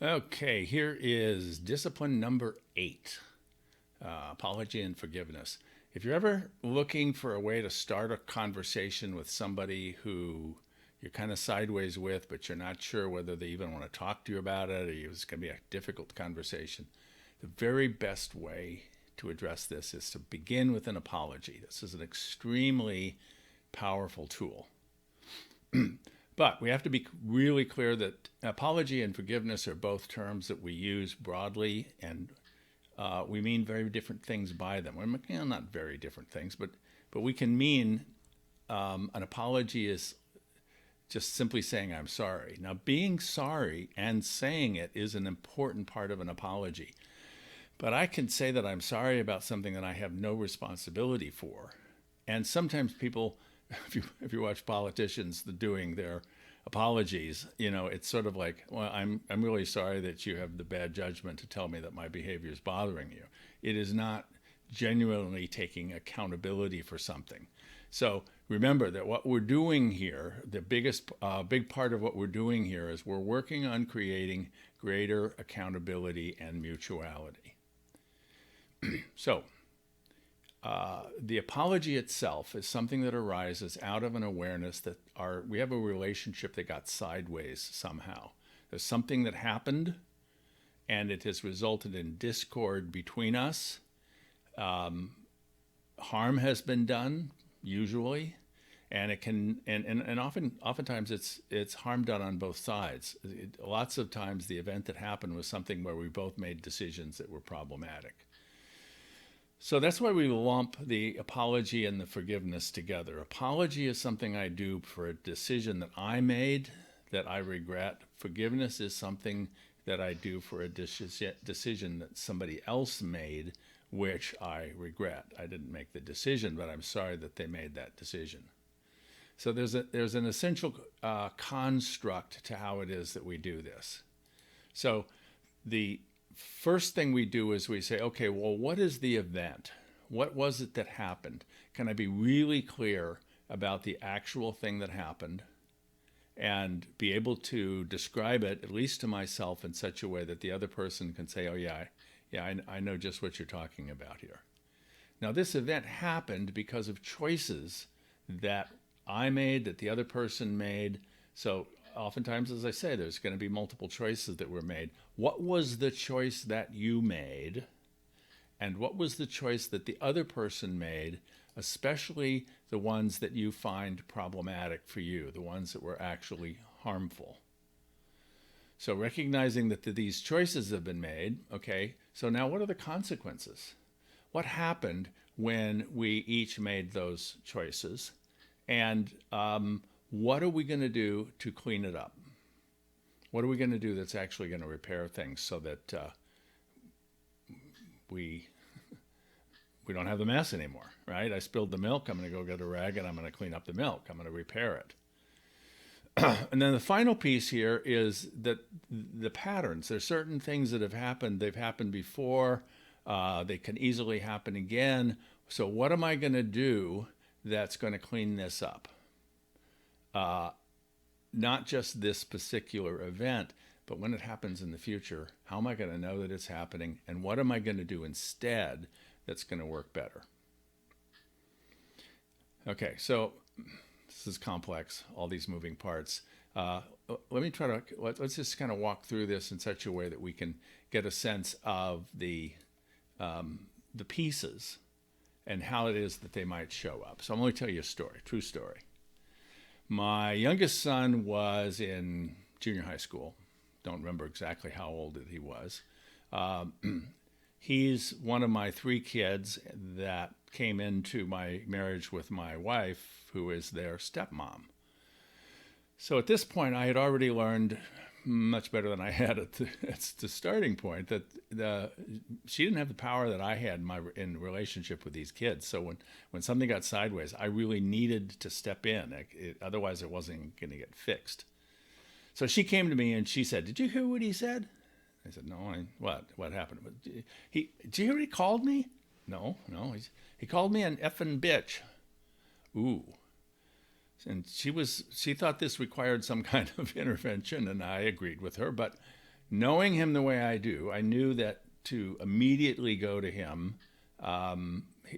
Okay, here is discipline number 8, apology and forgiveness. If you're ever looking for a way to start a conversation with somebody who you're kind of sideways with, but you're not sure whether they even want to talk to you about it or it's going to be a difficult conversation, the very best way to address this is to begin with an apology. This is an extremely powerful tool. But we have to be really clear that apology and forgiveness are both terms that we use broadly, and we mean very different things by them. Well, not very different things, but we can mean an apology is just simply saying I'm sorry. Now, being sorry and saying it is an important part of an apology. But I can say that I'm sorry about something that I have no responsibility for. And sometimes people, if you watch politicians doing their apologies, it's sort of like, well, I'm really sorry that you have the bad judgment to tell me that my behavior is bothering you. It is not genuinely taking accountability for something. So remember that what we're doing here, the big part of what we're doing here is we're working on creating greater accountability and mutuality. So the apology itself is something that arises out of an awareness that we have a relationship that got sideways somehow. There's something that happened, and it has resulted in discord between us. Harm has been done, usually, and it can and oftentimes it's harm done on both sides. Lots of times the event that happened was something where we both made decisions that were problematic. So that's why we lump the apology and the forgiveness together. Apology is something I do for a decision that I made that I regret. Forgiveness is something that I do for a decision that somebody else made, which I regret. I didn't make the decision, but I'm sorry that they made that decision. So there's an essential construct to how it is that we do this. So the first thing we do is we say, okay, well, what is the event? What was it that happened? Can I be really clear about the actual thing that happened and be able to describe it, at least to myself, in such a way that the other person can say, oh, yeah, I know just what you're talking about here. Now, this event happened because of choices that I made, that the other person made. So oftentimes, as I say, there's going to be multiple choices that were made. What was the choice that you made? And what was the choice that the other person made, especially the ones that you find problematic for you, the ones that were actually harmful? So recognizing that these choices have been made, okay, so now what are the consequences? What happened when we each made those choices? And what are we going to do to clean it up? What are we going to do that's actually going to repair things so that we don't have the mess anymore, right? I spilled the milk. I'm going to go get a rag and I'm going to clean up the milk. I'm going to repair it. And then the final piece here is that the patterns. There's certain things that have happened. They've happened before. They can easily happen again. So what am I going to do that's going to clean this up? Not just this particular event, but when it happens in the future, how am I going to know that it's happening? And what am I going to do instead that's going to work better? Okay, so this is complex, all these moving parts. Let's just kind of walk through this in such a way that we can get a sense of the pieces and how it is that they might show up. So I'm going to tell you a story, true story. My youngest son was in junior high school. Don't remember exactly how old he was. He's one of my 3 kids that came into my marriage with my wife, who is their stepmom. So at this point, I had already learned much better than I had at the starting point that she didn't have the power that I had in relationship with these kids. So when something got sideways, I really needed to step in. Otherwise, it wasn't going to get fixed. So she came to me and she said, "Did you hear what he said?" I said, "No, what happened? Did you hear what he called me?" No. He called me an effing bitch. Ooh. And she thought this required some kind of intervention, and I agreed with her. But Knowing him the way I do, I knew that to immediately go to him,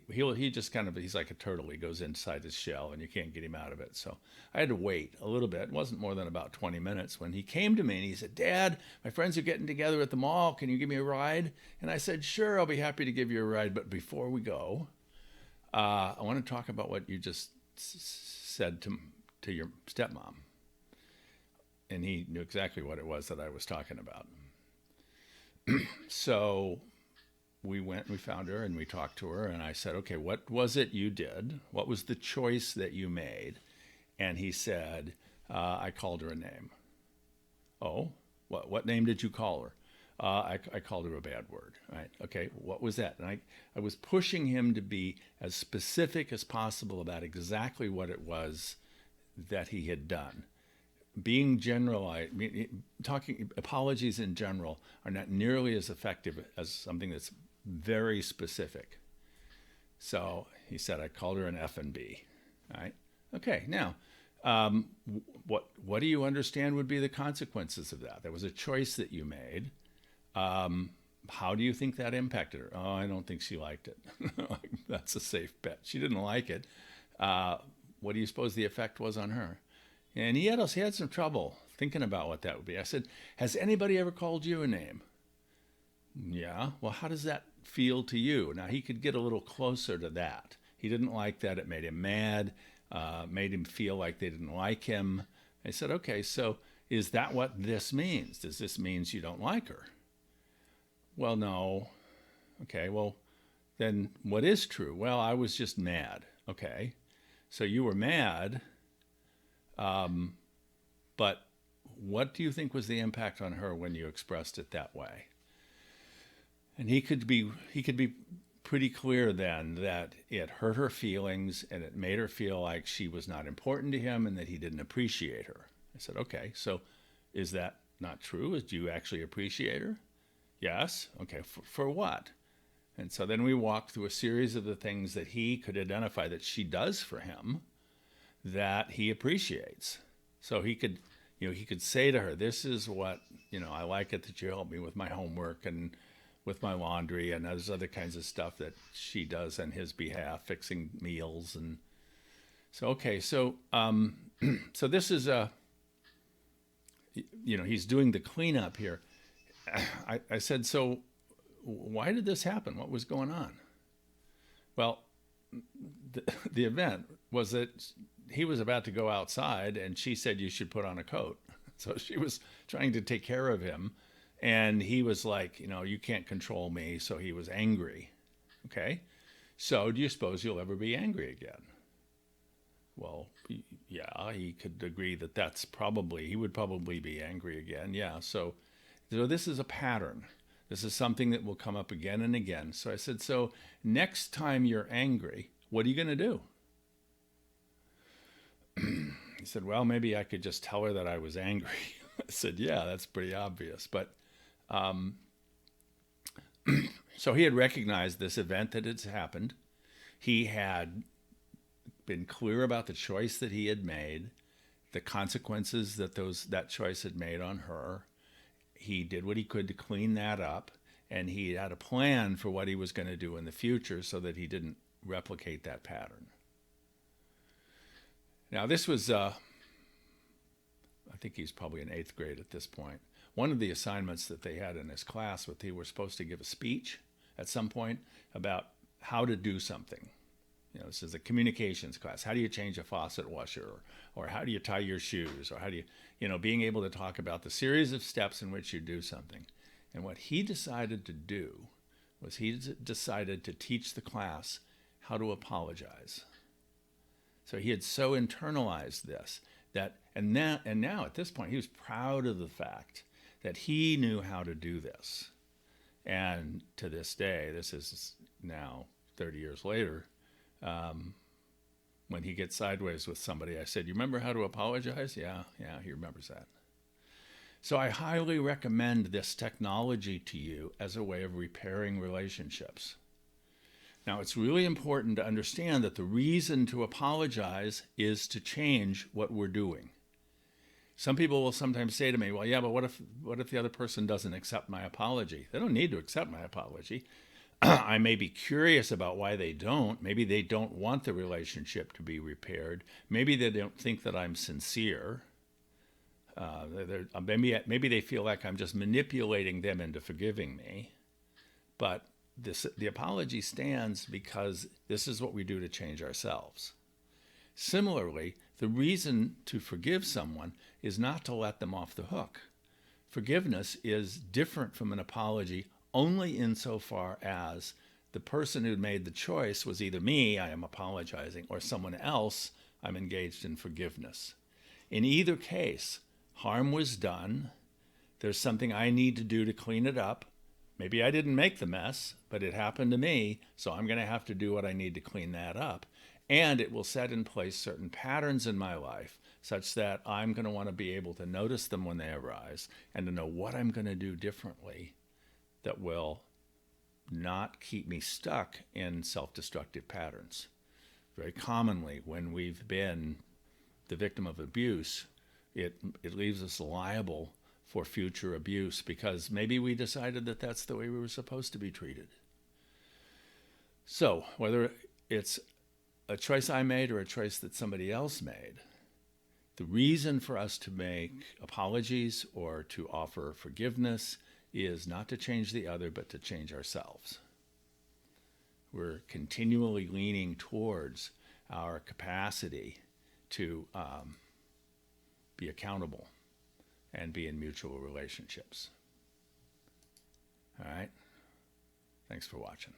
he just kind of, he's like a turtle. He goes inside his shell and you can't get him out of it. So I had to wait a little bit. It wasn't more than about 20 minutes when he came to me and he said, Dad, my friends are getting together at the mall. Can you give me a ride? And I said, sure, I'll be happy to give you a ride. But before we go, I want to talk about what you just said to your stepmom. And he knew exactly what it was that I was talking about. So we found her and we talked to her and I said, okay, what was it you did? What was the choice that you made? And he said, I called her a name. Oh, what name did you call her? I called her a bad word, right? Okay, what was that? And I was pushing him to be as specific as possible about exactly what it was that he had done. Being generalized, talking apologies in general are not nearly as effective as something that's very specific. So he said, I called her an F and B. All right. Okay. Now, what do you understand would be the consequences of that? There was a choice that you made. How do you think that impacted her? Oh, I don't think she liked it. That's a safe bet. She didn't like it. What do you suppose the effect was on her? And he had some trouble thinking about what that would be. I said, has anybody ever called you a name? Yeah. Well, how does that feel to you? Now, he could get a little closer to that. He didn't like that. It made him mad, made him feel like they didn't like him. I said, okay, so is that what this means? Does this mean you don't like her? Well, no. Okay, well, then what is true? Well, I was just mad. Okay, so you were mad. But what do you think was the impact on her when you expressed it that way? And he could be pretty clear then that it hurt her feelings and it made her feel like she was not important to him and that he didn't appreciate her. I said, okay, so is that not true? Do you actually appreciate her? Yes. Okay, for what? And so then we walked through a series of the things that he could identify that she does for him that he appreciates. So he could say to her, this is what, I like it that you help me with my homework and with my laundry, and there's other kinds of stuff that she does on his behalf, fixing meals. And so, okay, so so this is he's doing the cleanup here. I said, so why did this happen? What was going on? Well, the event was that he was about to go outside and she said, you should put on a coat. So she was trying to take care of him. And he was like, you can't control me. So he was angry. Okay. So do you suppose you'll ever be angry again? Well, yeah, he could agree that he would probably be angry again. Yeah. So this is a pattern. This is something that will come up again and again. So I said, so next time you're angry, what are you going to do? He said, well, maybe I could just tell her that I was angry. I said, yeah, that's pretty obvious. But so he had recognized this event that had happened. He had been clear about the choice that he had made, the consequences that that choice had made on her. He did what he could to clean that up, and he had a plan for what he was going to do in the future so that he didn't replicate that pattern. Now, this was, I think he's probably in 8th grade at this point. One of the assignments that they had in his class was they were supposed to give a speech at some point about how to do something. This is a communications class. How do you change a faucet washer? Or how do you tie your shoes? Or how do you, being able to talk about the series of steps in which you do something. And what he decided to do was he decided to teach the class how to apologize. So he had so internalized this and now at this point, he was proud of the fact that he knew how to do this. And to this day, this is now 30 years later, when he gets sideways with somebody, I said, you remember how to apologize? Yeah, he remembers that. So I highly recommend this technology to you as a way of repairing relationships. Now, it's really important to understand that the reason to apologize is to change what we're doing. Some people will sometimes say to me, well, yeah, but what if the other person doesn't accept my apology? They don't need to accept my apology. I may be curious about why they don't. Maybe they don't want the relationship to be repaired. Maybe they don't think that I'm sincere. Maybe they feel like I'm just manipulating them into forgiving me. But the apology stands because this is what we do to change ourselves. Similarly, the reason to forgive someone is not to let them off the hook. Forgiveness is different from an apology only insofar as the person who made the choice was either me, I am apologizing, or someone else, I'm engaged in forgiveness. In either case, harm was done. There's something I need to do to clean it up. Maybe I didn't make the mess, but it happened to me, so I'm going to have to do what I need to clean that up. And it will set in place certain patterns in my life such that I'm going to want to be able to notice them when they arise and to know what I'm going to do differently that will not keep me stuck in self-destructive patterns. Very commonly, when we've been the victim of abuse, it leaves us liable for future abuse because maybe we decided that that's the way we were supposed to be treated. So whether it's a choice I made or a choice that somebody else made, the reason for us to make apologies or to offer forgiveness is not to change the other, but to change ourselves. We're continually leaning towards our capacity to be accountable and be in mutual relationships. All right? Thanks for watching.